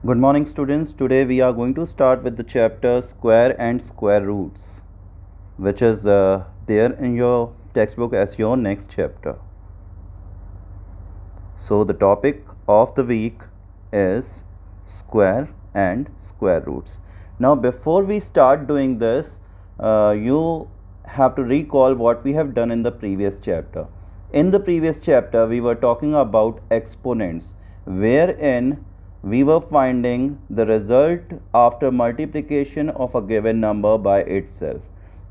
Good morning students. Today we are going to start with the chapter square and square roots, which is there in your textbook as your next chapter. So the topic of the week is square and square roots. Now before we start doing this, you have to recall what we have done in the previous chapter. In the previous chapter we were talking about exponents, wherein we were finding the result after multiplication of a given number by itself.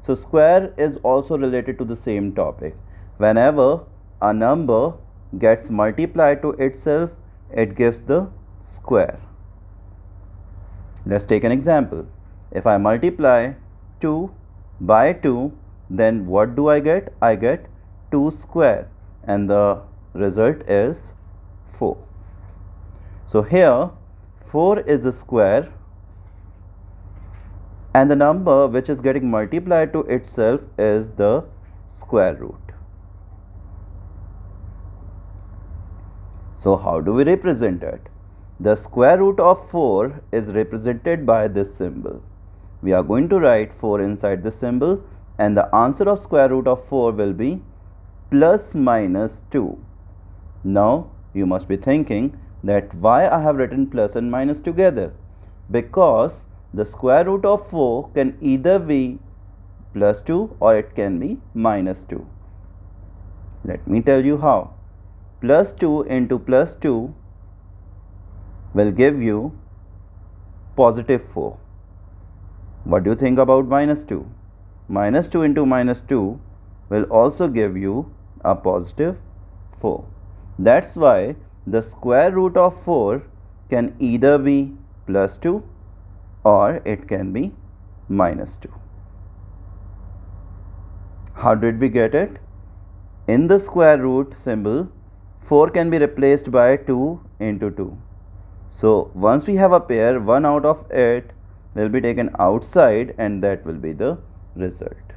So square is also related to the same topic. Whenever a number gets multiplied to itself, it gives the square. Let's take an example. If I multiply 2 by 2, then what do I get? I get 2 square, and the result is 4. So here 4 is a square, and the number which is getting multiplied to itself is the square root. So how do we represent it? The square root of 4 is represented by this symbol. We are going to write 4 inside this symbol, and the answer of square root of 4 will be plus minus 2. Now you must be thinking that why I have written plus and minus together, because the square root of 4 can either be plus 2 or it can be minus 2. Let me tell you how. Plus 2 into plus 2 will give you positive 4. What do you think about minus 2? Minus 2 into minus 2 will also give you a positive 4. That's why the square root of 4 can either be plus 2 or it can be minus 2. How did we get it? In the square root symbol, 4 can be replaced by 2 into 2. So once we have a pair, one out of it will be taken outside, and that will be the result.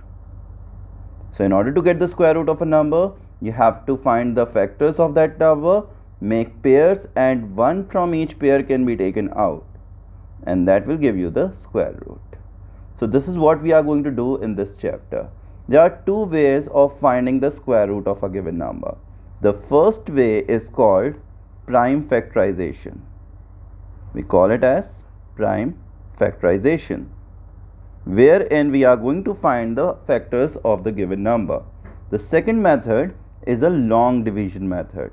So in order to get the square root of a number, you have to find the factors of that number, make pairs, and one from each pair can be taken out, and that will give you the square root. So this is what we are going to do in this chapter. There are two ways of finding the square root of a given number. The first way is called prime factorization. We call it as prime factorization, wherein we are going to find the factors of the given number. The second method is a long division method.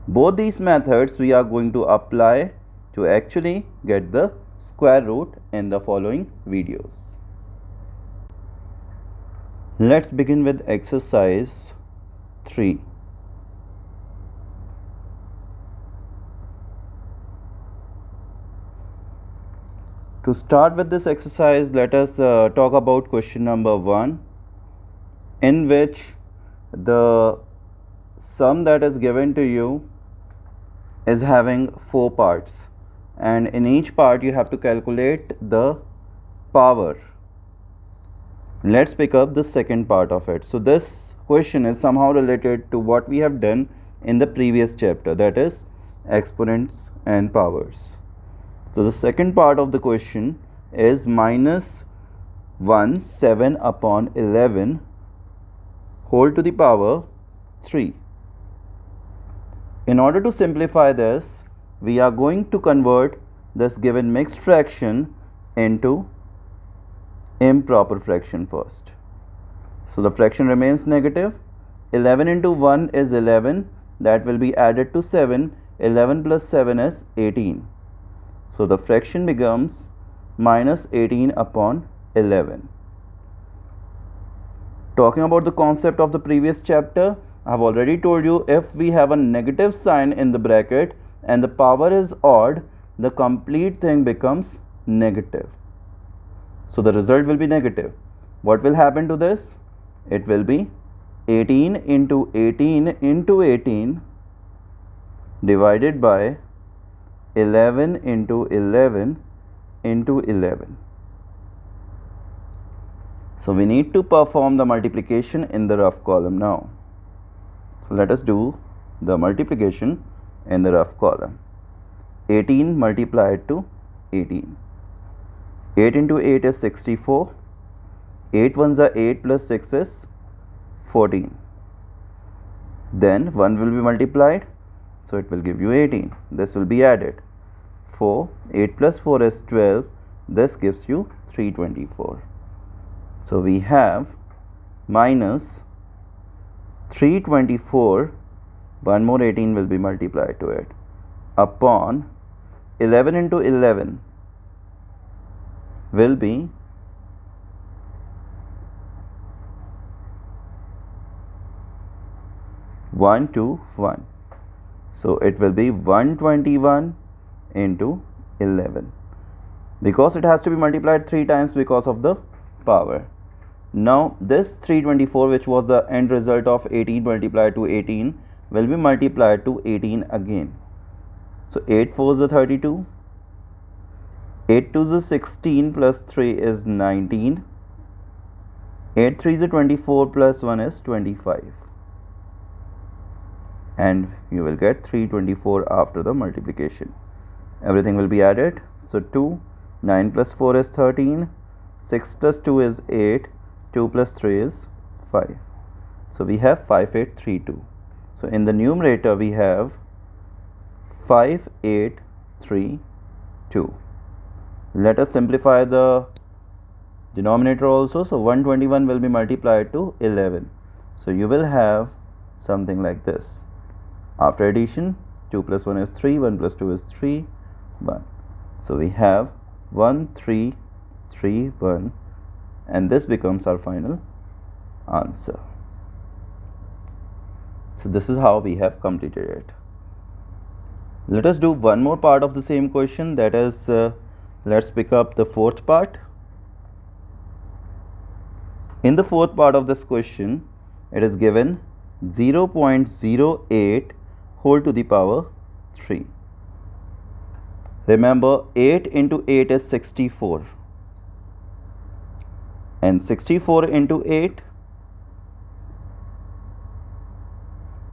Both these methods we are going to apply to actually get the square root in the following videos. Let's begin with exercise 3. To start with this exercise, let us talk about question number 1, in which the sum that is given to you is having 4 parts, and in each part you have to calculate the power. Let's pick up the second part of it. So this question is somehow related to what we have done in the previous chapter, that is exponents and powers. So the second part of the question is minus 1 7 upon 11 whole to the power 3. In order to simplify this, we are going to convert this given mixed fraction into improper fraction first. So the fraction remains negative. 11 into 1 is 11, that will be added to 7. 11 plus 7 is 18. So the fraction becomes minus 18 upon 11. Talking about the concept of the previous chapter, I have already told you, if we have a negative sign in the bracket and the power is odd, the complete thing becomes negative. So the result will be negative. What will happen to this? It will be 18 into 18 into 18 divided by 11 into 11 into 11. So we need to perform the multiplication in the rough column now. So let us do the multiplication in the rough column. 18 multiplied to 18. 8 into 8 is 64. 8 ones are 8 plus 6 is 14. Then 1 will be multiplied, so it will give you 18. This will be added. 4, 8 plus 4 is 12. This gives you 324. So we have minus 324, one more 18 will be multiplied to it, upon 11 into 11 will be 121. So it will be 121 into 11, because it has to be multiplied 3 times because of the power. Now this 324, which was the end result of 18 multiplied to 18, will be multiplied to 18 again. So 8 4s are 32, 8 2s are 16 plus 3 is 19, 8 3s are 24 plus 1 is 25, and you will get 324 after the multiplication. Everything will be added. So 2, 9 plus 4 is 13, 6 plus 2 is 8, 2 plus 3 is 5. So we have 5832. So in the numerator we have 5832. Let us simplify the denominator also. So 121 will be multiplied to 11. So you will have something like this. After addition, 2 plus 1 is 3, 1 plus 2 is 3, 1. So we have 1331, and this becomes our final answer. So this is how we have completed it. Let us do one more part of the same question, that is, let's pick up the fourth part. In the fourth part of this question, it is given 0.08 whole to the power 3. Remember, 8 into 8 is 64, and 64 into 8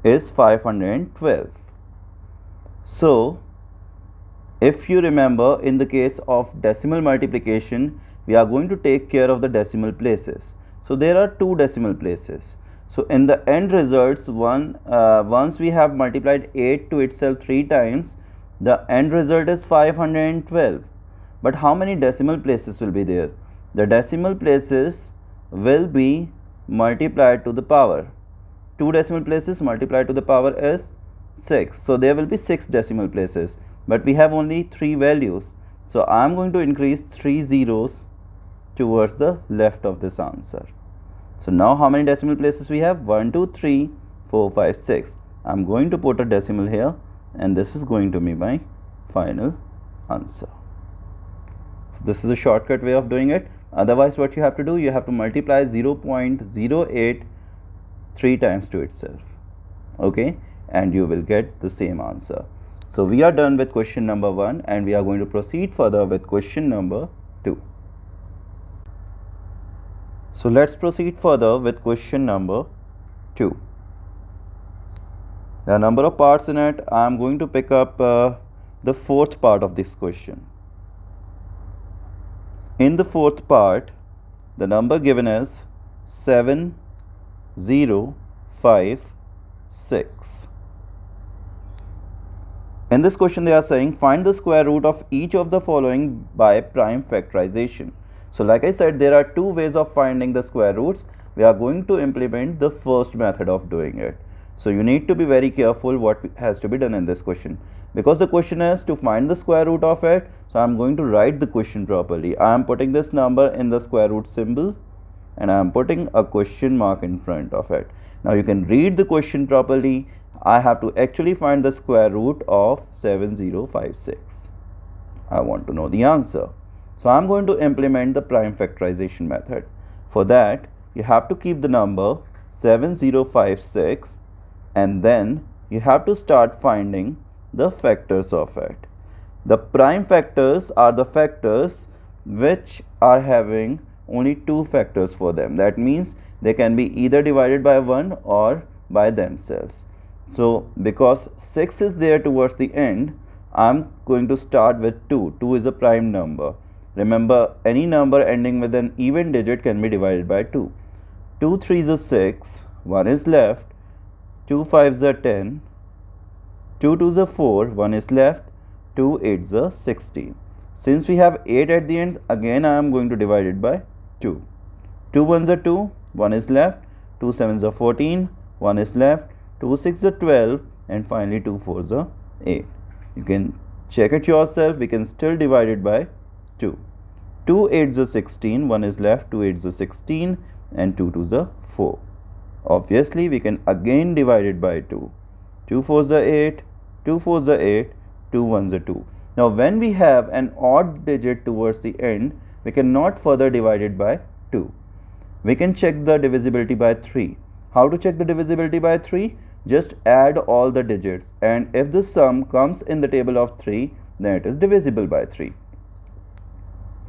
is 512. So if you remember, in the case of decimal multiplication, we are going to take care of the decimal places. So there are 2 decimal places. So in the end results, once we have multiplied 8 to itself 3 times, the end result is 512. But how many decimal places will be there? The decimal places will be multiplied to the power. 2 decimal places multiplied to the power is 6. So there will be 6 decimal places, but we have only 3 values. So I am going to increase 3 zeros towards the left of this answer. So now how many decimal places we have? 1, 2, 3, 4, 5, 6. I am going to put a decimal here, and this is going to be my final answer. So this is a shortcut way of doing it. Otherwise, what you have to do, you have to multiply 0.08 3 times to itself, okay, and you will get the same answer. So we are done with question number 1, and we are going to proceed further with question number 2. So let's proceed further with question number 2. There are a number of parts in it. I am going to pick up the fourth part of this question. In the fourth part, the number given is 7056. In this question, they are saying find the square root of each of the following by prime factorization. So like I said, there are 2 ways of finding the square roots. We are going to implement the first method of doing it. So you need to be very careful what has to be done in this question, because the question is to find the square root of it. So I am going to write the question properly. I am putting this number in the square root symbol, and I am putting a question mark in front of it. Now you can read the question properly. I have to actually find the square root of 7056. I want to know the answer. So I am going to implement the prime factorization method. For that, you have to keep the number 7056, and then you have to start finding the factors of it. The prime factors are the factors which are having only 2 factors for them. That means they can be either divided by 1 or by themselves. So because 6 is there towards the end, I'm going to start with 2. 2 is a prime number. Remember, any number ending with an even digit can be divided by 2. 2 3s are 6, 1 is left, 2 5s are 10, 2 2s are 4, 1 is left, 2 8s are 16. Since we have 8 at the end, again I am going to divide it by 2. 2 1s are 2, 1 is left, 2 7s are 14, 1 is left, 2 6s are 12, and finally 2 4s are 8. You can check it yourself, we can still divide it by 2. 2 8s are 16, 1 is left, 2 8s are 16, and 2 2s are 4. Obviously, we can again divide it by 2. 2 4s are 8, 2 4s are 8, 2 1s are 2. Now, when we have an odd digit towards the end, we cannot further divide it by 2. We can check the divisibility by 3. How to check the divisibility by 3? Just add all the digits, and if the sum comes in the table of 3, then it is divisible by 3.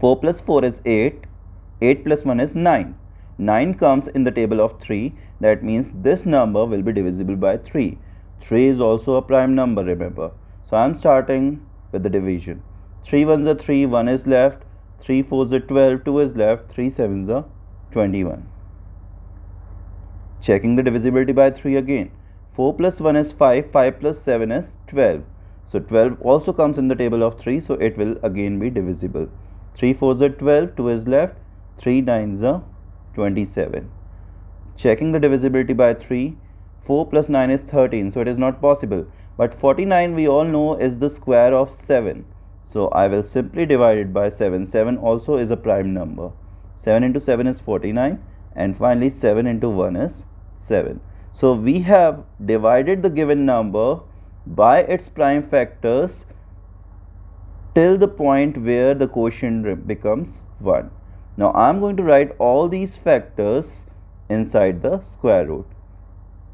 4 plus 4 is 8, 8 plus 1 is 9. 9 comes in the table of 3, that means this number will be divisible by 3. 3 is also a prime number, remember. So I am starting with the division. 3 1s are 3, 1 is left, 3 4s are 12, 2 is left, 3 7s are 21. Checking the divisibility by 3 again. 4 plus 1 is 5, 5 plus 7 is 12. So 12 also comes in the table of 3, so it will again be divisible. 3 4s are 12, 2 is left, 3 9s are 27. Checking the divisibility by 3, 4 plus 9 is 13, so it is not possible. But 49 we all know is the square of 7. So I will simply divide it by 7. 7 also is a prime number. 7 into 7 is 49, and finally 7 into 1 is 7. So we have divided the given number by its prime factors till the point where the quotient becomes 1. Now I am going to write all these factors inside the square root.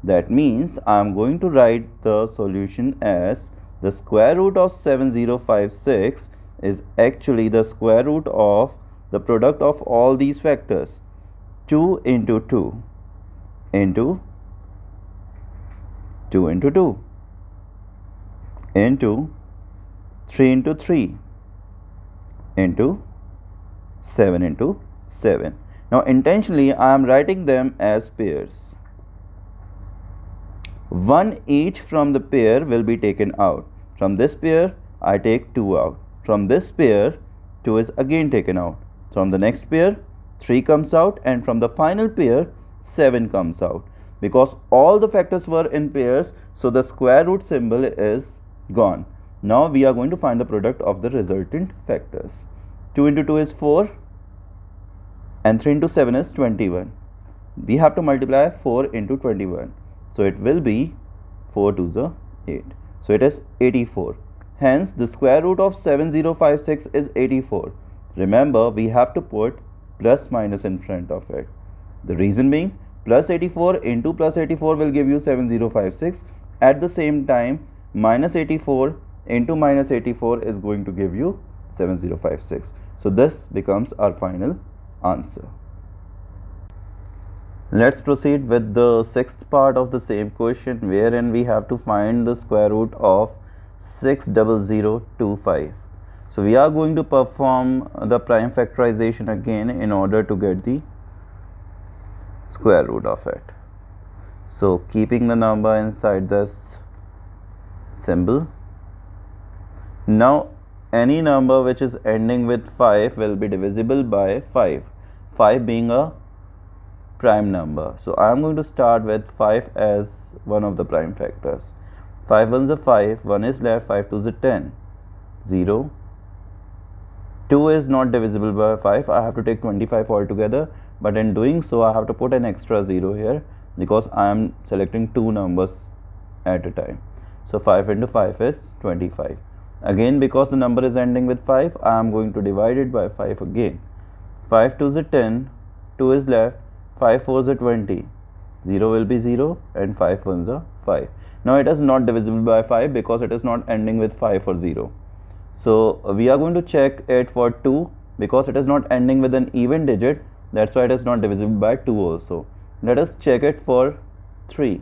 That means I am going to write the solution as the square root of 7056 is actually the square root of the product of all these factors. 2 into 2 into 2 into 2 into 3 into 3 into 7 into 7. Now intentionally I am writing them as pairs. One each from the pair will be taken out. From this pair I take 2 out. From this pair 2 is again taken out. From the next pair 3 comes out, and from the final pair 7 comes out. Because all the factors were in pairs, so the square root symbol is gone. Now we are going to find the product of the resultant factors. 2 into 2 is 4, and 3 into 7 is 21. We have to multiply 4 into 21. So it will be 4 2s are 8. So it is 84. Hence the square root of 7056 is 84. Remember, we have to put plus minus in front of it. The reason being, plus 84 into plus 84 will give you 7056. At the same time, minus 84 into minus 84 is going to give you 7056. So this becomes our final answer. Let's proceed with the sixth part of the same question, wherein we have to find the square root of 60025. So we are going to perform the prime factorization again in order to get the square root of it. So keeping the number inside this symbol. Now any number which is ending with 5 will be divisible by 5. 5 being a prime number. So I am going to start with 5 as one of the prime factors. 5 1s are 5, 1 is left, 5 2s are 10, 0. 2 is not divisible by 5, I have to take 25 altogether, but in doing so I have to put an extra 0 here because I am selecting two numbers at a time. So 5 into 5 is 25. Again, because the number is ending with 5, I am going to divide it by 5 again. 5 2s are 10, 2 is left, 5 4s are 20, 0 will be 0, and 5 1s are 5. Now it is not divisible by 5 because it is not ending with 5 or 0. So we are going to check it for 2 because it is not ending with an even digit, that's why it is not divisible by 2 also. Let us check it for 3.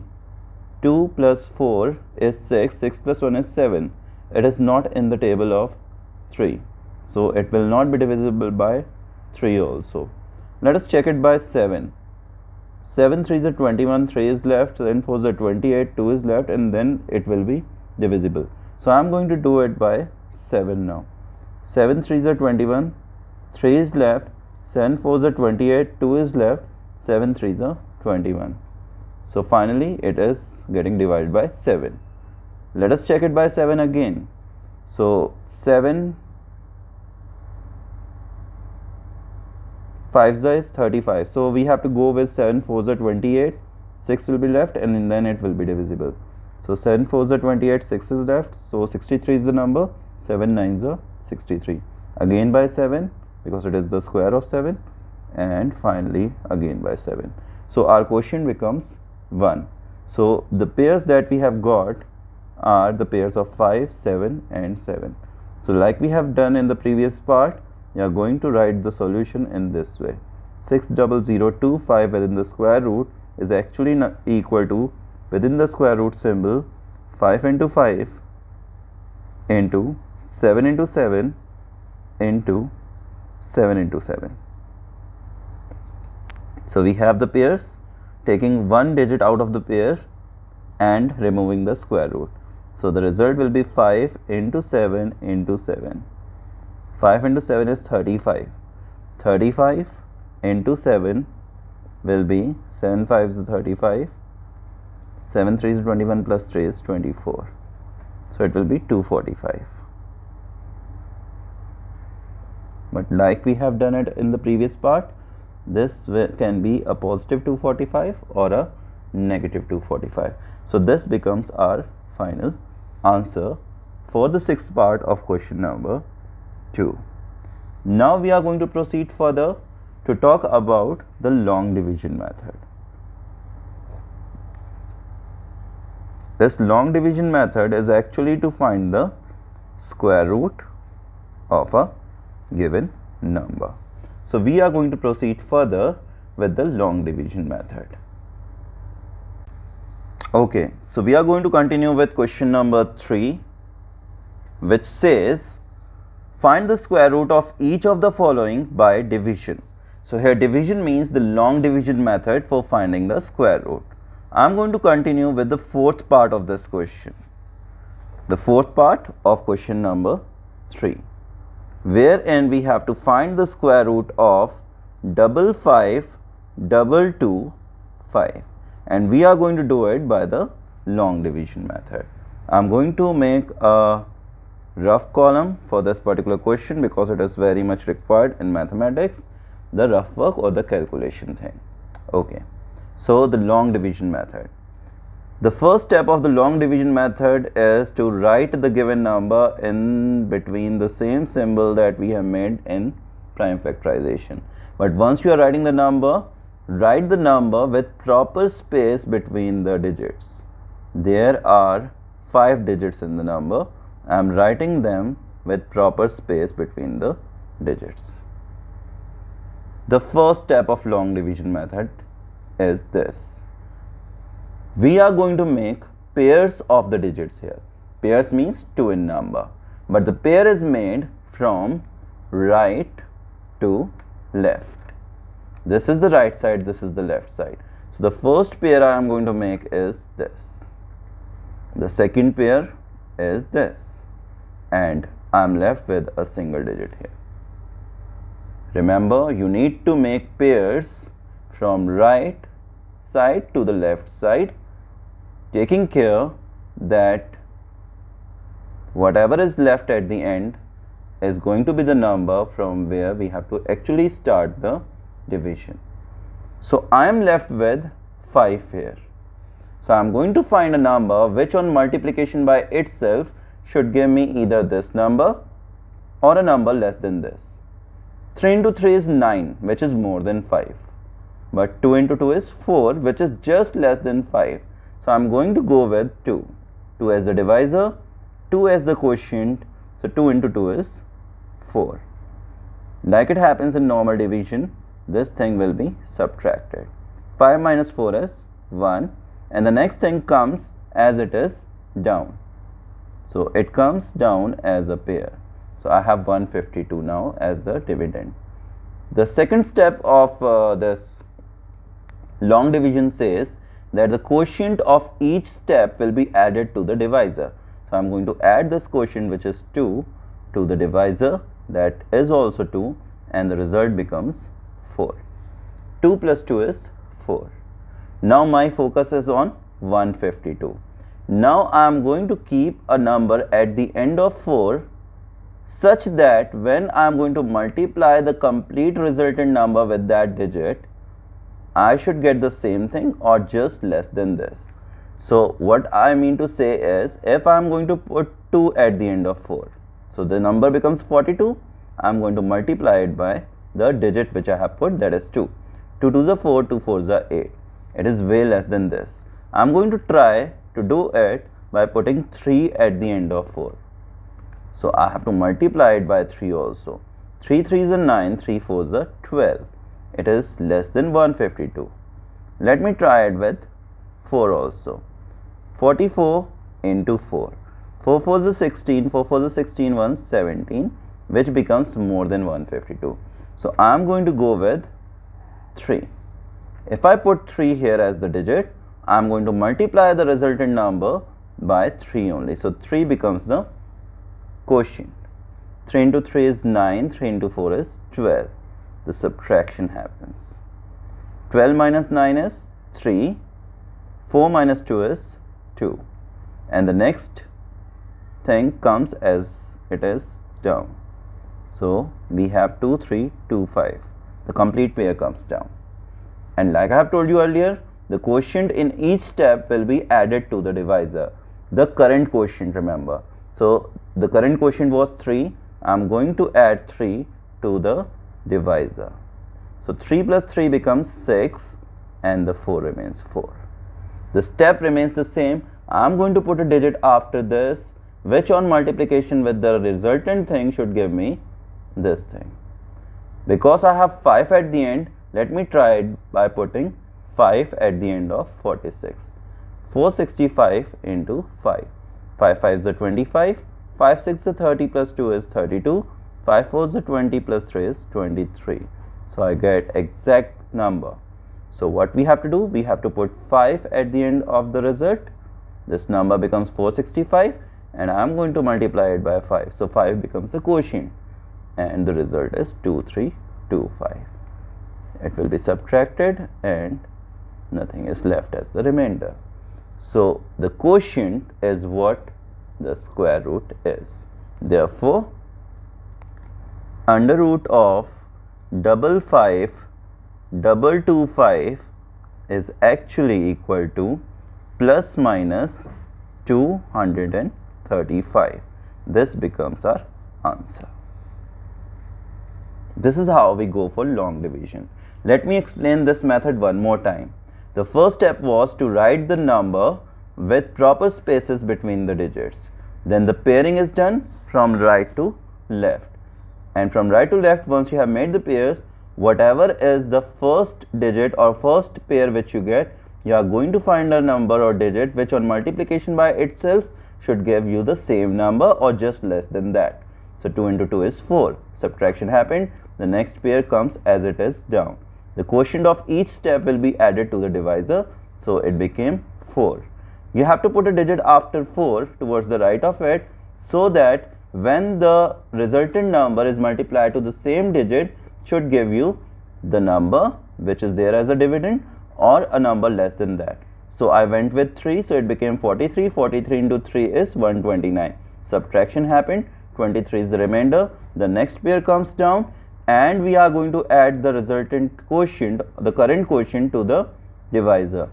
2 plus 4 is 6, 6 plus 1 is 7. it is not in the table of 3, so it will not be divisible by 3 also. Let us check it by 7. 7 3s are 21, 3 is left, then 4s are 28, 2 is left, and then it will be divisible. So I am going to do it by 7 now. 7 3s are 21, 3 is left, 7 4s are 28, 2 is left, 7 3s are 21. So finally it is getting divided by 7. Let us check it by 7 again. So 7 5s is 35. So we have to go with 7 4s are 28, 6 will be left, and then it will be divisible. So 7 4s are 28, 6 is left, so 63 is the number, 7 9s are 63. Again by 7 because it is the square of 7, and finally again by 7. So our quotient becomes 1. So the pairs that we have got are the pairs of 5, 7 and 7. So like we have done in the previous part, you are going to write the solution in this way. 60025 within the square root is actually equal to, within the square root symbol, 5 into 5 into 7 into 7 into 7 into 7. So we have the pairs, taking one digit out of the pair and removing the square root. So the result will be 5 into 7 into 7. 5 into 7 is 35. 35 into 7 will be 7 5 is 35. 7 3 is 21 plus 3 is 24. So it will be 245. But like we have done it in the previous part, this can be a positive 245 or a negative 245. So this becomes our final answer for the sixth part of question number 2. Now we are going to proceed further to talk about the long division method. This long division method is actually to find the square root of a given number. So we are going to proceed further with the long division method. Okay, so we are going to continue with question number 3, which says find the square root of each of the following by division. So here division means the long division method for finding the square root. I am going to continue with the fourth part of this question. The fourth part of question number 3, wherein we have to find the square root of 55525, and we are going to do it by the long division method. I am going to make a rough column for this particular question because it is very much required in mathematics, the rough work or the calculation thing. Okay, so the long division method. The first step of the long division method is to write the given number in between the same symbol that we have made in prime factorization. But once you are writing the number, write the number with proper space between the digits. There are 5 digits in the number. I am writing them with proper space between the digits. The first step of long division method is this. We are going to make pairs of the digits here. Pairs means 2 in number, but the pair is made from right to left. This is the right side, this is the left side. So the first pair I am going to make is this. The second pair is this, and I am left with a single digit here. Remember, you need to make pairs from right side to the left side, taking care that whatever is left at the end is going to be the number from where we have to actually start the division. So I am left with 5 here. So I am going to find a number which on multiplication by itself should give me either this number or a number less than this. 3 into 3 is 9, which is more than 5. But 2 into 2 is 4, which is just less than 5. So I am going to go with 2. 2 as the divisor, 2 as the quotient. So 2 into 2 is 4. Like it happens in normal division, this thing will be subtracted. 5 minus 4 is 1, and the next thing comes as it is down. So it comes down as a pair. So I have 152 now as the dividend. The second step of this long division says that the quotient of each step will be added to the divisor. So I am going to add this quotient, which is 2, to the divisor, that is also 2, and the result becomes 4. 2 plus 2 is 4. Now my focus is on 152. Now I am going to keep a number at the end of 4 such that when I am going to multiply the complete resultant number with that digit, I should get the same thing or just less than this. So what I mean to say is, if I am going to put 2 at the end of 4, so the number becomes 42, I am going to multiply it by the digit which I have put, that is 2. 2 2s are 4, 2 4s are 8. It is way less than this. I am going to try to do it by putting 3 at the end of 4. So I have to multiply it by 3 also. 3 3s are 9, 3 4s are 12. It is less than 152. Let me try it with 4 also. 44 into 4. 4 4s are 16, 4 4s are 16, 1 17, which becomes more than 152. So I am going to go with 3. If I put 3 here as the digit, I am going to multiply the resultant number by 3 only. So 3 becomes the quotient. 3 into 3 is 9, 3 into 4 is 12. The subtraction happens. 12 minus 9 is 3, 4 minus 2 is 2, and the next thing comes as it is down. So we have 2 3 2 5. The complete pair comes down, and like I have told you earlier, the quotient in each step will be added to the divisor. The current quotient, remember. So the current quotient was 3. I am going to add 3 to the divisor. So 3 plus 3 becomes 6, and the 4 remains 4. The step remains the same. I am going to put a digit after this, which on multiplication with the resultant thing should give me this thing. Because I have 5 at the end, let me try it by putting 5 at the end of 46. 465 into 5. 5 5s are 25. 5 6 is 30 plus 2 is 32. 5 4s are 20 plus 3 is 23. So I get exact number. So what we have to do? We have to put 5 at the end of the result. This number becomes 465, and I am going to multiply it by 5. So 5 becomes the quotient, and the result is 2325. It will be subtracted and nothing is left as the remainder. So the quotient is what the square root is. Therefore, under root of 55225 is actually equal to plus minus 235. This becomes our answer. This is how we go for long division. Let me explain this method one more time. The first step was to write the number with proper spaces between the digits. Then the pairing is done from right to left. And from right to left, once you have made the pairs, whatever is the first digit or first pair which you get, you are going to find a number or digit which on multiplication by itself should give you the same number or just less than that. So 2 into 2 is 4. Subtraction happened. The next pair comes as it is down. The quotient of each step will be added to the divisor. So it became 4. You have to put a digit after 4 towards the right of it, so that when the resultant number is multiplied to the same digit, should give you the number which is there as a dividend or a number less than that. So I went with 3, so it became 43. 43 into 3 is 129. Subtraction happened. 23 is the remainder. The next pair comes down, and we are going to add the resultant quotient, the current quotient, to the divisor.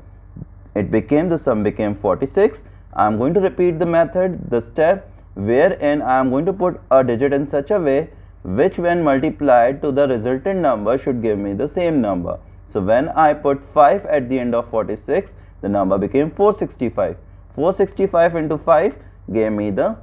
It became, the sum became 46. I am going to repeat the method, the step wherein I am going to put a digit in such a way which when multiplied to the resultant number should give me the same number. So when I put 5 at the end of 46, the number became 465. 465 into 5 gave me the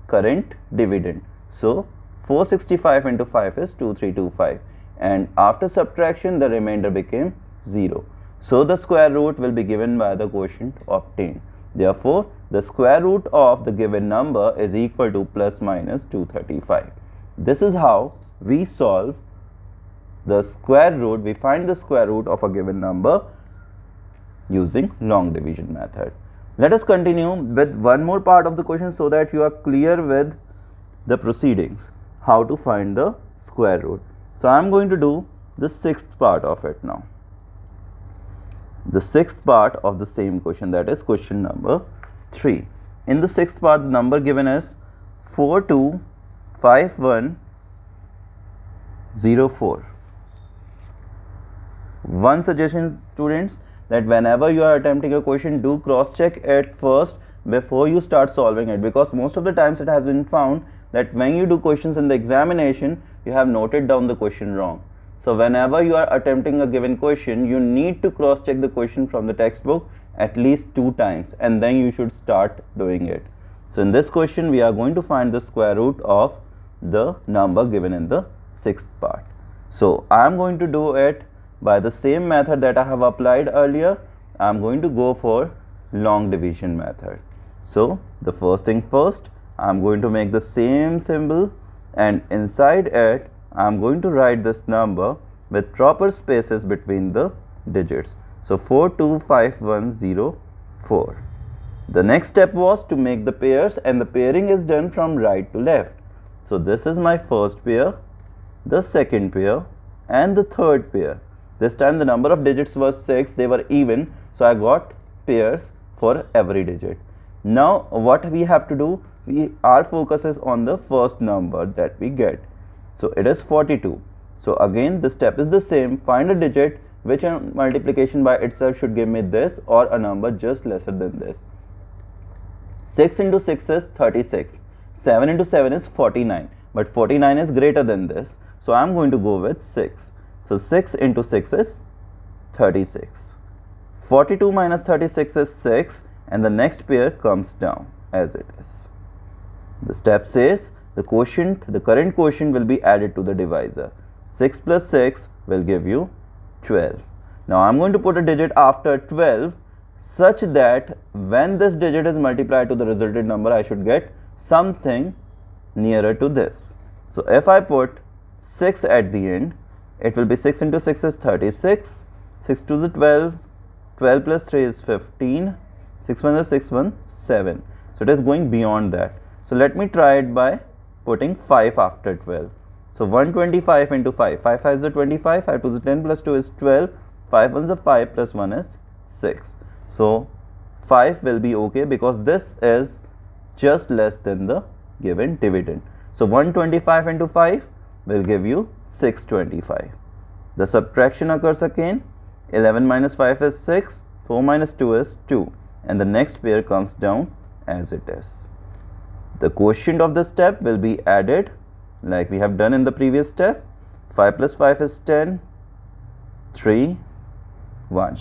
current dividend. So 465 into 5 is 2325, and after subtraction the remainder became 0. So the square root will be given by the quotient obtained. Therefore, the square root of the given number is equal to plus minus 235. This is how we solve the square root, we find the square root of a given number using long division method. Let us continue with one more part of the question so that you are clear with the proceedings, how to find the square root. So I am going to do the sixth part of it now. The sixth part of the same question, that is question number 3. In the sixth part, the number given is 425104. One suggestion, students, that whenever you are attempting a question, do cross check it first before you start solving it, because most of the times it has been found that when you do questions in the examination, you have noted down the question wrong. So whenever you are attempting a given question, you need to cross check the question from the textbook at least 2 times, and then you should start doing it. So in this question, we are going to find the square root of the number given in the sixth part. So I am going to do it by the same method that I have applied earlier. I am going to go for long division method. So the first thing first, I am going to make the same symbol, and inside it I am going to write this number with proper spaces between the digits. So 425104. The next step was to make the pairs, and the pairing is done from right to left. So this is my first pair, the second pair, and the third pair. This time the number of digits was 6, they were even, so I got pairs for every digit. Now what we have to do, our focus is on the first number that we get. So it is 42. So again the step is the same, find a digit which on multiplication by itself should give me this, or a number just lesser than this. 6 into 6 is 36, 7 into 7 is 49, but 49 is greater than this, so I am going to go with 6. So 6 into 6 is 36. 42 minus 36 is 6, and the next pair comes down as it is. The step says the quotient, the current quotient will be added to the divisor. 6 plus 6 will give you 12. Now I am going to put a digit after 12 such that when this digit is multiplied to the resultant number, I should get something nearer to this. So if I put 6 at the end, it will be 6 into 6 is 36, 6 2 is 12, 12 plus 3 is 15, 6 1 is 6 1, 7. So it is going beyond that. So let me try it by putting 5 after 12. So 125 into 5, 5 5 is 25, 5 2 is 10 plus 2 is 12, 5 1 is 5 plus 1 is 6. So 5 will be okay because this is just less than the given dividend. So 125 into 5 will give you 625. The subtraction occurs again. 11 minus 5 is 6, 4 minus 2 is 2, and the next pair comes down as it is. The quotient of this step will be added like we have done in the previous step. 5 plus 5 is 10, 3, 1.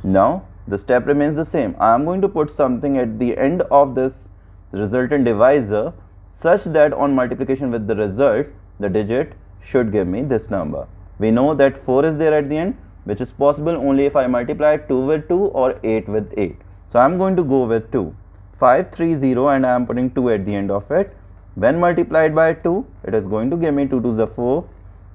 Now the step remains the same. I am going to put something at the end of this resultant divisor such that on multiplication with the result, the digit should give me this number. We know that 4 is there at the end, which is possible only if I multiply 2 with 2 or 8 with 8. So I am going to go with 2. 5 3 0, and I am putting 2 at the end of it. When multiplied by 2, it is going to give me 2 2s are 4,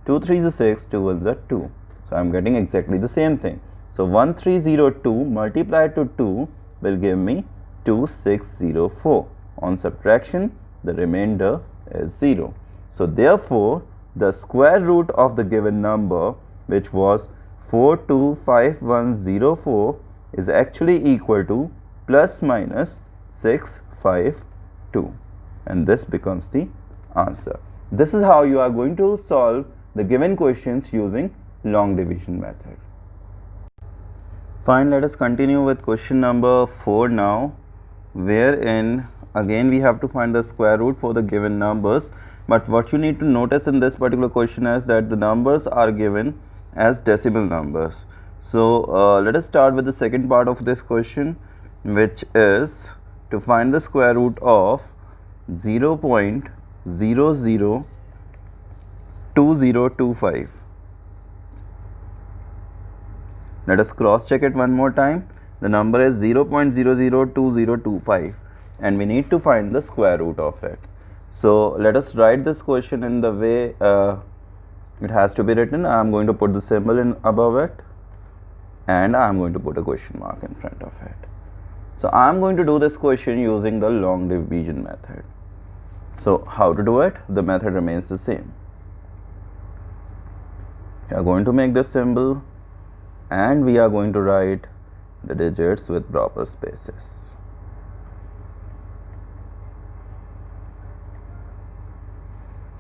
2 3s are 6, 2 1s are 2. So I am getting exactly the same thing. So 1302 multiplied to 2 will give me 2604. On subtraction, the remainder is 0. So therefore, the square root of the given number, which was 425104, is actually equal to plus minus 652, and this becomes the answer. This is how you are going to solve the given questions using long division method. Fine, let us continue with question number 4 now, wherein again we have to find the square root for the given numbers. But what you need to notice in this particular question is that the numbers are given as decimal numbers. So let us start with the second part of this question, which is to find the square root of 0.002025. Let us cross check it one more time. The number is 0.002025. and we need to find the square root of it. So let us write this question in the way it has to be written. I am going to put the symbol in above it, and I am going to put a question mark in front of it. So I am going to do this question using the long division method. So how to do it? The method remains the same. We are going to make this symbol, and we are going to write the digits with proper spaces.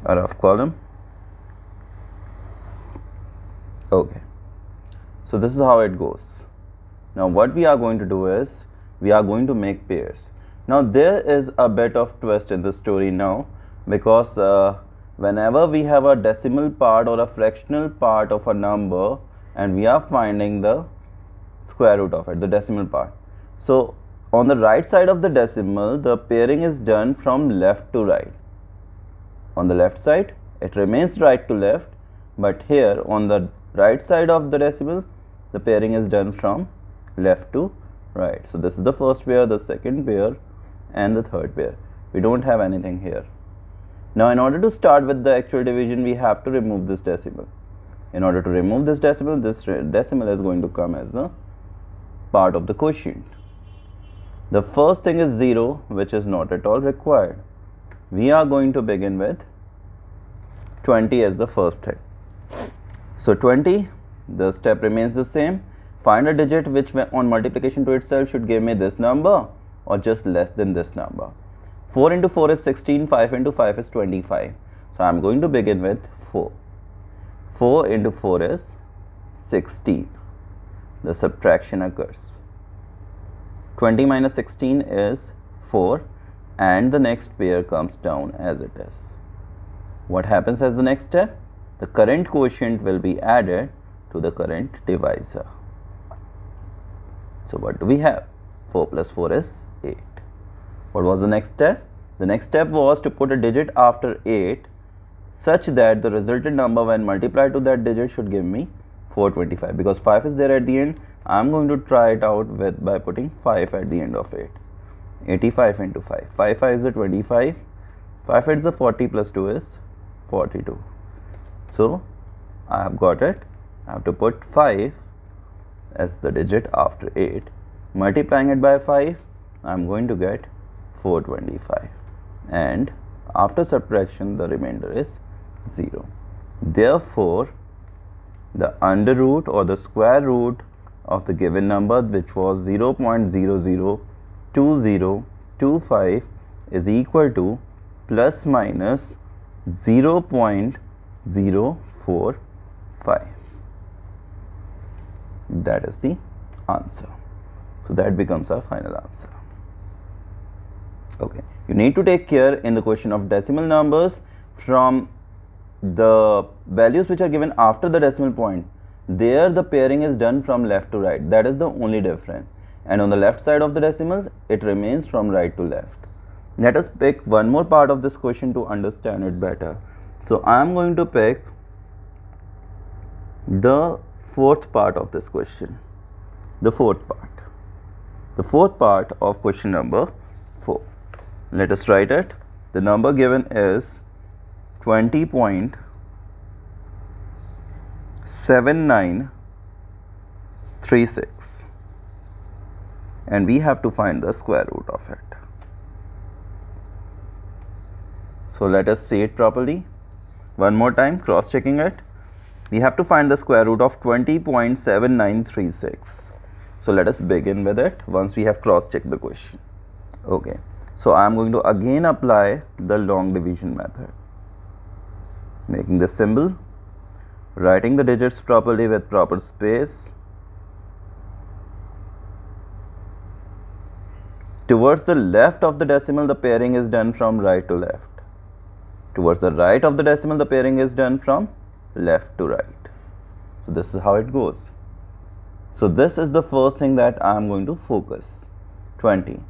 A rough column. Okay. So this is how it goes. Now what we are going to do is, we are going to make pairs. Now there is a bit of twist in the story now, because whenever we have a decimal part or a fractional part of a number and we are finding the square root of it, the decimal part. So on the right side of the decimal, the pairing is done from left to right. On the left side, it remains right to left, but here on the right side of the decimal, the pairing is done from left to right. So this is the first pair, the second pair, and the third pair. We don't have anything here. Now in order to start with the actual division, we have to remove this decimal. In order to remove this decimal is going to come as the part of the quotient. The first thing is 0, which is not at all required. We are going to begin with 20 as the first thing. So 20, the step remains the same. Find a digit which on multiplication to itself should give me this number or just less than this number. 4 into 4 is 16, 5 into 5 is 25. So I am going to begin with 4. 4 into 4 is 16. The subtraction occurs. 20 minus 16 is 4, and the next pair comes down as it is. What happens as the next step? The current quotient will be added to the current divisor. So what do we have? 4 plus 4 is 8. What was the next step? The next step was to put a digit after 8 such that the resultant number when multiplied to that digit should give me 425. Because 5 is there at the end, I am going to try it out by putting 5 at the end of it. 85 into 5. 5 5 is a 25. 5 8 is a 40 plus 2 is 42. So I have got it. I have to put 5 as the digit after 8. Multiplying it by 5, I am going to get 425. And after subtraction, the remainder is 0. Therefore, the under root or the square root of the given number, which was 0.002025, is equal to plus minus 0.045. That is the answer. So that becomes our final answer. Okay, you need to take care in the question of decimal numbers from the values which are given after the decimal point. There the pairing is done from left to right. That is the only difference. And on the left side of the decimal, it remains from right to left. Let us pick one more part of this question to understand it better. So I am going to pick the fourth part of this question. The fourth part of question number 4. Let us write it. The number given is 20.7936, and we have to find the square root of it. So let us say it properly. One more time, cross checking it. We have to find the square root of 20.7936. So let us begin with it once we have cross checked the question. Okay, so I am going to again apply the long division method. Making the symbol, writing the digits properly with proper space. Towards the left of the decimal, the pairing is done from right to left. Towards the right of the decimal, the pairing is done from left to right. So this is how it goes. So this is the first thing that I am going to focus. 20.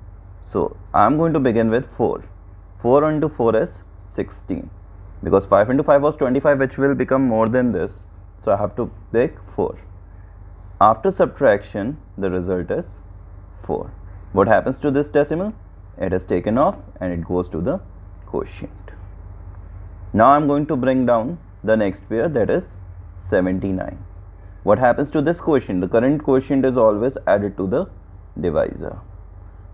So I am going to begin with 4. 4 into 4 is 16. Because 5 into 5 was 25, which will become more than this. So I have to pick 4. After subtraction, the result is 4. What happens to this decimal? it is taken off and it goes to the quotient. Now I'm going to bring down the next pair, that is 79. What happens to this quotient? The current quotient is always added to the divisor.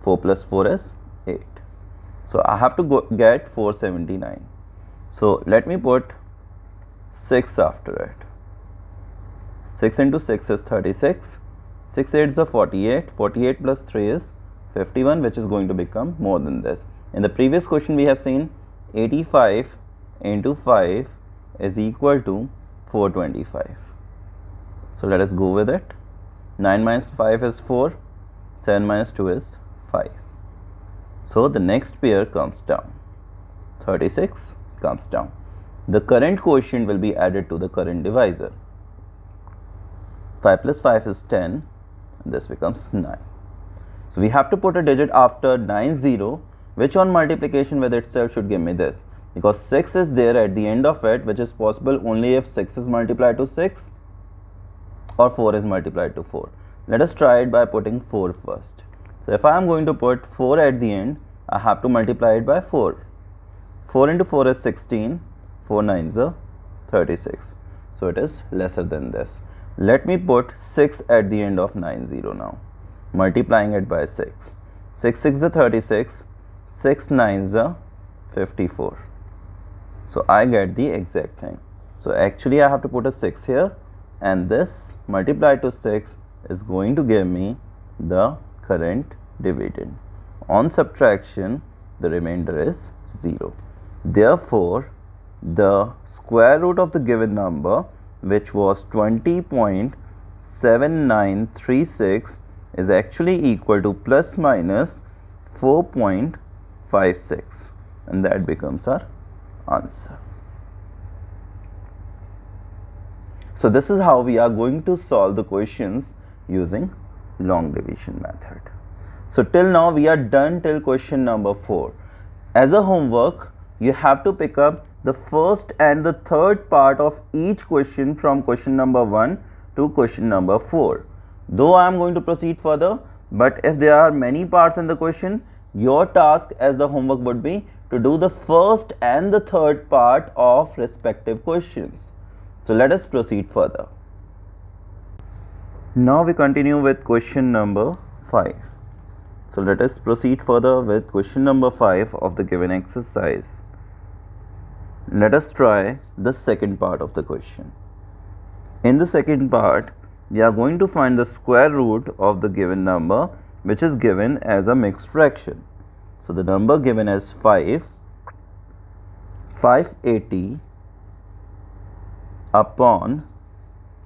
4 plus 4 is 8. So I have to get 479. So let me put 6 after it. 6 into 6 is 36. 6 8s are 48. 48 plus 3 is 51, which is going to become more than this. In the previous question we have seen 85 into 5 is equal to 425. So let us go with it. 9 minus 5 is 4. 7 minus 2 is 5. So the next pair comes down. 36 comes down. The current quotient will be added to the current divisor. 5 plus 5 is 10. And this becomes 9. So we have to put a digit after 90, which on multiplication with itself should give me this. Because 6 is there at the end of it, which is possible only if 6 is multiplied to 6 or 4 is multiplied to 4. Let us try it by putting 4 first. So if I am going to put 4 at the end, I have to multiply it by 4. 4 into 4 is 16. 4 9s are 36. So it is lesser than this. Let me put 6 at the end of 90 now, multiplying it by 6. 6 6 is 36, 6 9s are 54. So I get the exact thing. So actually I have to put a 6 here, and this multiplied to 6 is going to give me the current dividend. On subtraction, the remainder is 0. Therefore, the square root of the given number, which was 20.7936, is actually equal to plus minus 4.56, and that becomes our answer. So this is how we are going to solve the questions using long division method. So till now we are done till question number 4. As a homework, you have to pick up the first and the third part of each question from question number 1 to question number 4. Though I am going to proceed further, but if there are many parts in the question, your task as the homework would be to do the first and the third part of respective questions. So let us proceed further. Now we continue with question number 5. So let us proceed further with question number 5 of the given exercise. Let us try the second part of the question. In the second part, we are going to find the square root of the given number, which is given as a mixed fraction. So the number given as 580 upon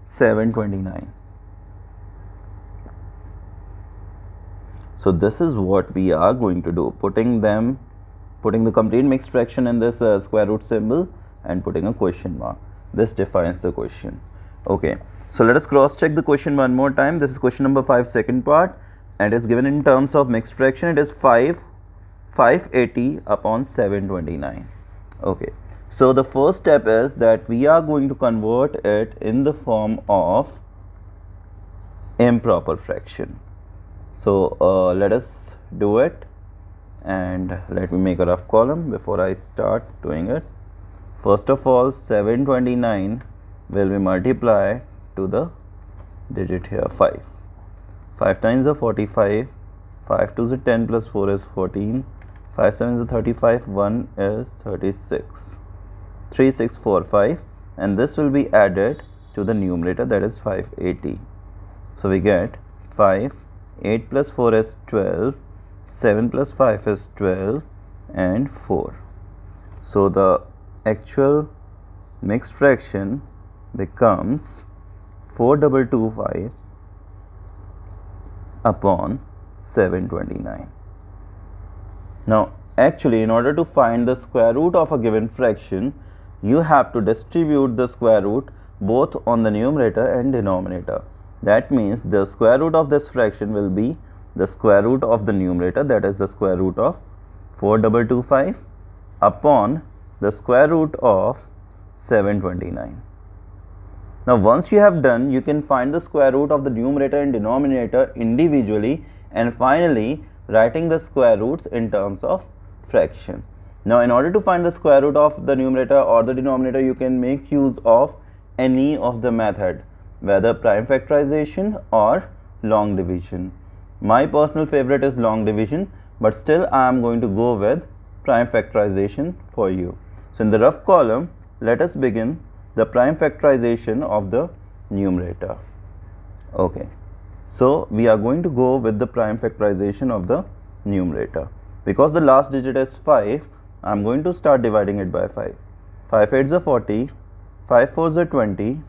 729. So this is what we are going to do, putting the complete mixed fraction in this square root symbol and putting a question mark. This defines the question. Okay, so let us cross check the question one more time. This is question number 5, second part, and it is given in terms of mixed fraction. It is 580 upon 729. Okay, so the first step is that we are going to convert it in the form of improper fraction. So let us do it, and let me make a rough column before I start doing it. First of all, 729 will be multiplied to the digit here 5. 5 times are 45, 5 2s are 10 plus 4 is 14, 5 7s are 35, 1 is 36, 3 6 4 5, and this will be added to the numerator, that is 580. So we get 5, 8 plus 4 is 12, 7 plus 5 is 12, and 4. So the actual mixed fraction becomes 4225 upon 729. Now actually, in order to find the square root of a given fraction, you have to distribute the square root both on the numerator and denominator. That means the square root of this fraction will be the square root of the numerator, that is the square root of 4225 upon the square root of 729. Now once you have done, you can find the square root of the numerator and denominator individually, and finally writing the square roots in terms of fraction. Now in order to find the square root of the numerator or the denominator, you can make use of any of the method, whether prime factorization or long division. My personal favorite is long division, but still I am going to go with prime factorization for you. So in the rough column, let us begin the prime factorization of the numerator. Okay, so we are going to go with the prime factorization of the numerator. Because the last digit is 5, I am going to start dividing it by 5. 5 8s are 40, 5 4s are 20,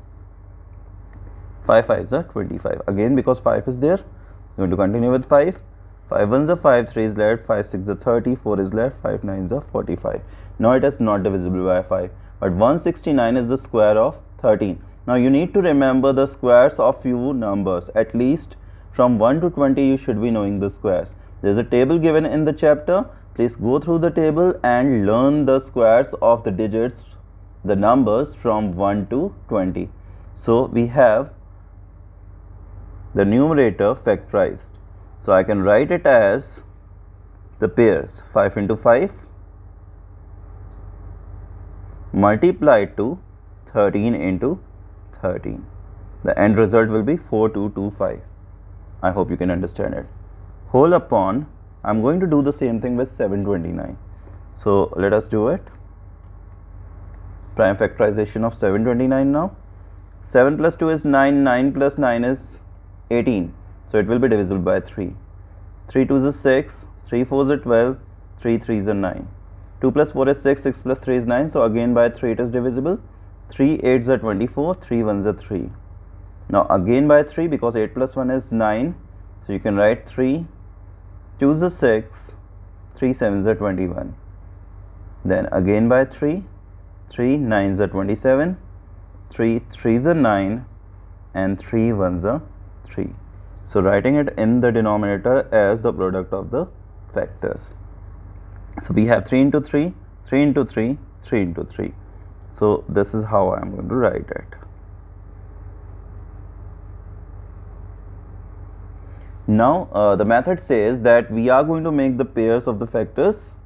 5 5s are 25. Again, because 5 is there, I'm going to continue with 5. 5 1s are 5, 3 is left, 5 6 are 30, 4 is left, 5 9s are 45. Now it is not divisible by 5, but 169 is the square of 13. Now you need to remember the squares of few numbers. At least from 1 to 20 you should be knowing the squares. There is a table given in the chapter. Please go through the table and learn the squares of the digits, the numbers from 1 to 20. So we have the numerator factorized. So I can write it as the pairs 5 into 5 multiplied to 13 into 13. The end result will be 4225. I hope you can understand it. Whole upon, I am going to do the same thing with 729. So let us do it. Prime factorization of 729 now. 7 plus 2 is 9, 9 plus 9 is 18. So it will be divisible by 3. 3 2s is 6, 3 4s are 12, 3 3s are 9. 2 plus 4 is 6, 6 plus 3 is 9. So again by 3 it is divisible. 3 8s are 24, 3 1s are 3. Now again by 3, because 8 plus 1 is 9. So you can write 3, 2s are 6, 3 7s are 21. Then again by 3, 3 9s are 27, 3 3s are 9, and 3 1s are 3. So writing it in the denominator as the product of the factors. So we have 3 into 3, 3 into 3, 3 into 3. So this is how I am going to write it. Now the method says that we are going to make the pairs of the factors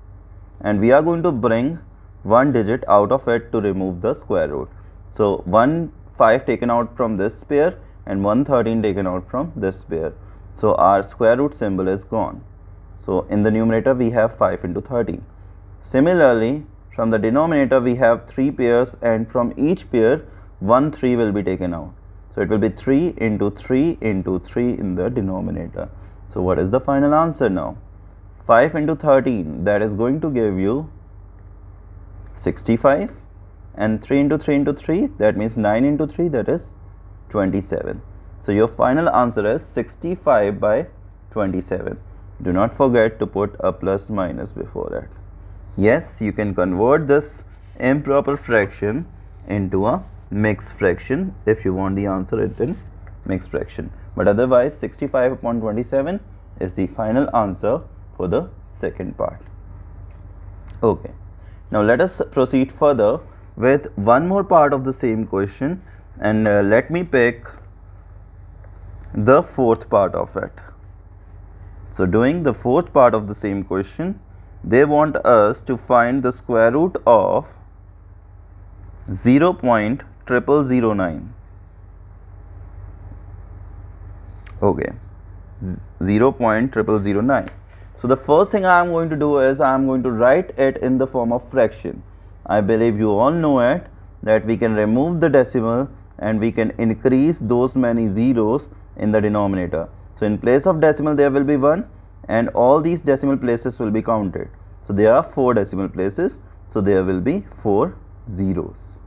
and we are going to bring one digit out of it to remove the square root. So 1 5 taken out from this pair and 1 13 taken out from this pair. So our square root symbol is gone. So in the numerator we have 5 into 13. Similarly, from the denominator we have 3 pairs and from each pair 1 3 will be taken out. So it will be 3 into 3 into 3 in the denominator. So what is the final answer now? 5 into 13, that is going to give you 65, and 3 into 3 into 3, that means 9 into 3, that is 27. So your final answer is 65 by 27. Do not forget to put a plus minus before it. Yes, you can convert this improper fraction into a mixed fraction if you want the answer in mixed fraction, but otherwise 65 upon 27 is the final answer for the second part. Okay, now let us proceed further with one more part of the same question, and let me pick the fourth part of it. So doing the fourth part of the same question, they want us to find the square root of 0.0009. Okay, 0.0009. So the first thing I am going to do is I am going to write it in the form of fraction. I believe you all know it, that we can remove the decimal and we can increase those many zeros in the denominator. So in place of decimal there will be 1 and all these decimal places will be counted. So there are 4 decimal places, so there will be 4 zeros.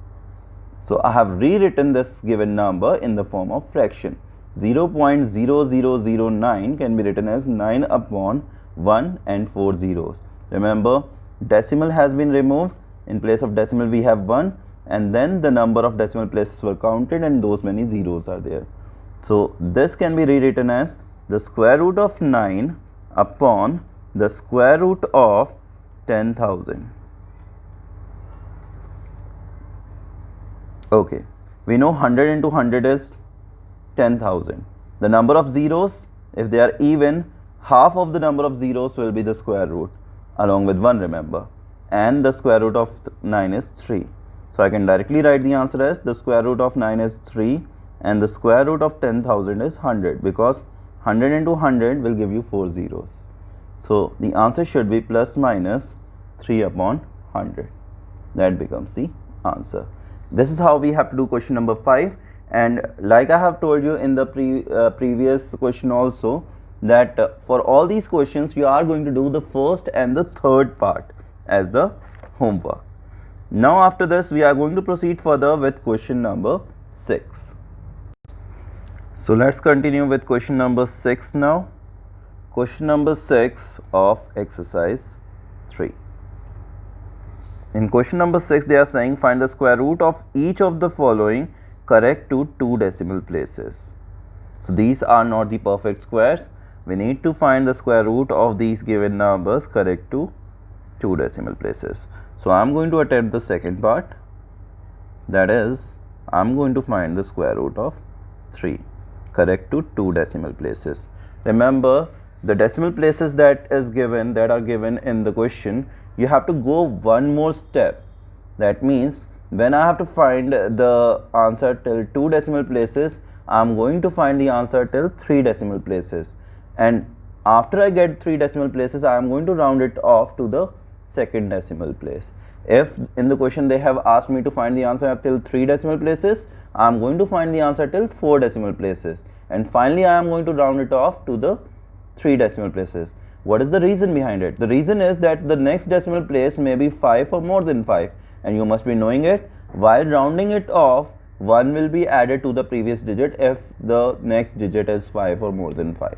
So I have rewritten this given number in the form of fraction. 0.0009 can be written as 9 upon 1 and 4 zeros. Remember, decimal has been removed. In place of decimal we have 1 and then the number of decimal places were counted and those many zeros are there. So this can be rewritten as the square root of 9 upon the square root of 10,000. Okay, we know 100 into 100 is 10,000. The number of zeros, if they are even, half of the number of zeros will be the square root along with 1, remember, and the square root of 9 is 3. So I can directly write the answer as the square root of 9 is 3 and the square root of 10,000 is 100, because 100 into 100 will give you 4 zeros. So the answer should be plus minus 3 upon 100. That becomes the answer. This is how we have to do question number 5. And like I have told you in the previous question also, that for all these questions you are going to do the first and the third part as the homework. Now after this we are going to proceed further with question number 6. So let's continue with question number 6 now. Question number 6 of exercise 3. In question number 6 they are saying find the square root of each of the following correct to 2 decimal places. So these are not the perfect squares. We need to find the square root of these given numbers correct to 2 decimal places. So I am going to attempt the second part, that is I am going to find the square root of 3 correct to 2 decimal places. Remember, the decimal places that are given in the question, you have to go one more step. That means when I have to find the answer till 2 decimal places, I am going to find the answer till 3 decimal places, and after I get 3 decimal places I am going to round it off to the second decimal place. If in the question they have asked me to find the answer till 3 decimal places, I am going to find the answer till 4 decimal places, and finally I am going to round it off to the 3 decimal places. What is the reason behind it? The reason is that the next decimal place may be 5 or more than 5, and you must be knowing it. While rounding it off, 1 will be added to the previous digit if the next digit is 5 or more than 5.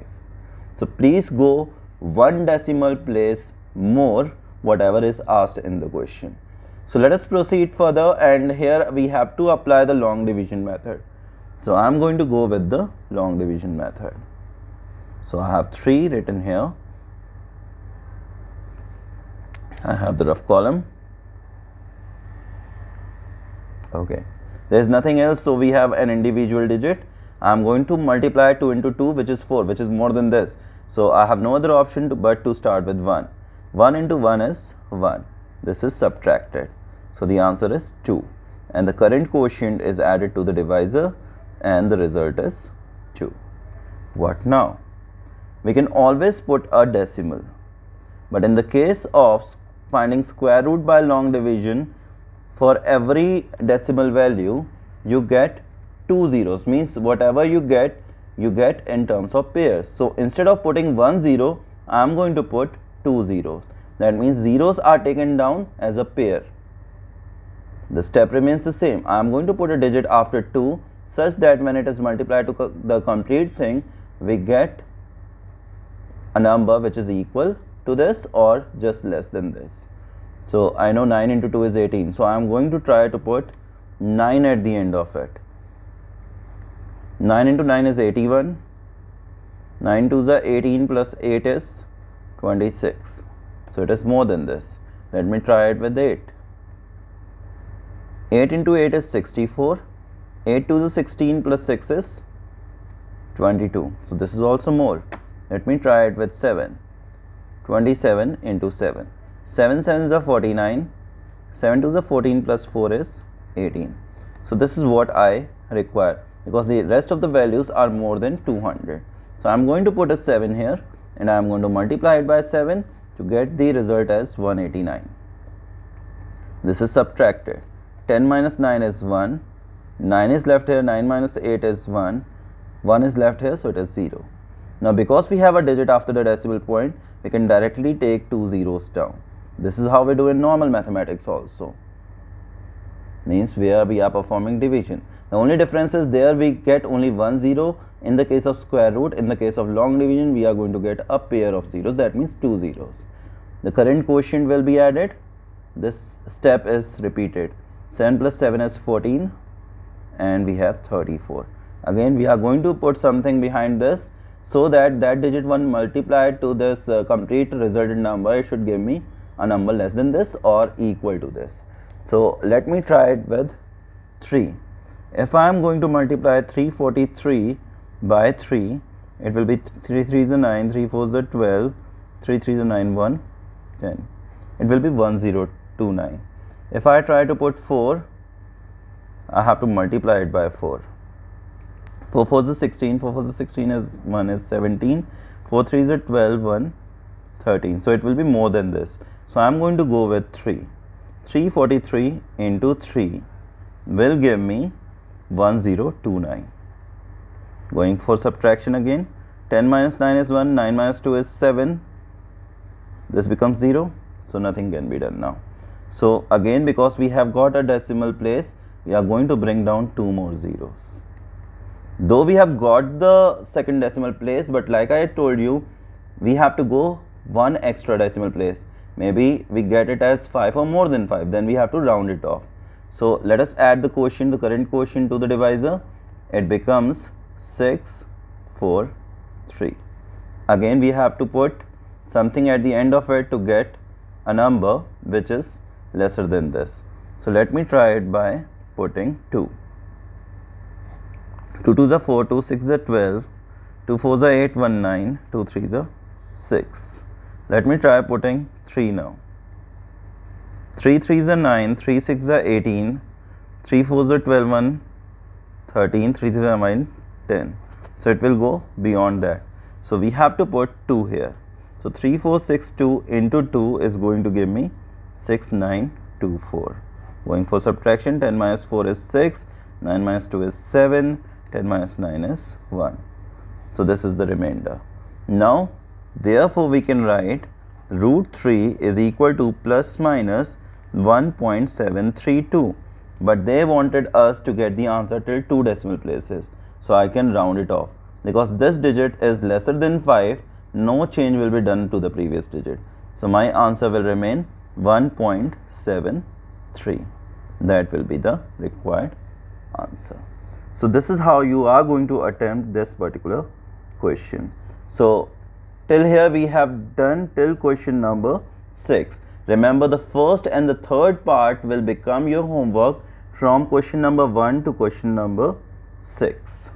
So please go 1 decimal place more whatever is asked in the question. So let us proceed further, and here we have to apply the long division method. So I am going to go with the long division method. So I have 3 written here. I have the rough column. Okay, there is nothing else, so we have an individual digit. I am going to multiply 2 into 2, which is 4, which is more than this. So I have no other option but to start with 1. 1 into 1 is 1. This is subtracted. So the answer is 2. And the current quotient is added to the divisor and the result is 2. What now? We can always put a decimal. But in the case of finding square root by long division, for every decimal value you get 2 zeros, means whatever you get in terms of pairs. So instead of putting 1 0, I am going to put 2 zeros. That means zeros are taken down as a pair. The step remains the same. I am going to put a digit after 2 such that when it is multiplied to the complete thing, we get a number which is equal to this or just less than this. So I know 9 into 2 is 18. So I am going to try to put 9 at the end of it. 9 into 9 is 81. 9 2s are 18 plus 8 is 26. So it is more than this. Let me try it with 8. 8 into 8 is 64. 8 2s is 16 plus 6 is 22. So this is also more. Let me try it with 7. 27 into 7. 7 7s are 49. 7 2s are 14 plus 4 is 18. So this is what I require, because the rest of the values are more than 200. So I am going to put a 7 here and I am going to multiply it by 7 to get the result as 189. This is subtracted. 10 minus 9 is 1. 9 is left here. 9 minus 8 is 1. 1 is left here, so it is 0. Now because we have a digit after the decimal point, we can directly take 2 zeros down. This is how we do in normal mathematics also. Means where we are performing division. The only difference is there we get only 1 0. In the case of square root, in the case of long division, we are going to get a pair of zeros, that means 2 zeros. The current quotient will be added. This step is repeated. 7 plus 7 is 14 and we have 34. Again we are going to put something behind this so that digit 1 multiplied to this complete resultant number, it should give me a number less than this or equal to this. So let me try it with 3. If I am going to multiply 343 by 3, it will be 3 3s are 9, 3 4s are 12, 3 3s are 9, 1, 10. It will be 1029. If I try to put 4, I have to multiply it by 4. 4 4s are 16, 4 4s are 16 is 1 is 17, 4 3s are 12, 1, 13. So it will be more than this. So I am going to go with 3. 343 into 3 will give me 1029. Going for subtraction again, 10 minus 9 is 1, 9 minus 2 is 7. This becomes 0, so nothing can be done now. So again, because we have got a decimal place, we are going to bring down 2 more zeros. Though we have got the second decimal place, but like I told you, we have to go one extra decimal place. Maybe we get it as 5 or more than 5, then we have to round it off. So let us add the quotient, the current quotient to the divisor. It becomes 6, 4, 3. Again, we have to put something at the end of it to get a number which is lesser than this. So let me try it by putting 2. 2 2s are 4, 2 6s are 12, 2 4s are 8, 1 9, 2 3s are 6. Let me try putting 3 now. 3 3s are 9, 3 6s are 18, 3 4s are 12, 1 13, 3 3s are 9, 10. So it will go beyond that. So we have to put 2 here. So 3 4 6 2 into 2 is going to give me 6 9 2 4. Going for subtraction, 10 minus 4 is 6, 9 minus 2 is 7, 10 minus 9 is 1. So this is the remainder. Now therefore we can write root 3 is equal to plus minus 1.732, but they wanted us to get the answer till 2 decimal places, so I can round it off. Because this digit is lesser than 5, no change will be done to the previous digit. So my answer will remain 1.73. That will be the required answer. So this is how you are going to attempt this particular question. So till here we have done till question number 6. Remember, the first and the third part will become your homework from question number 1 to question number 6.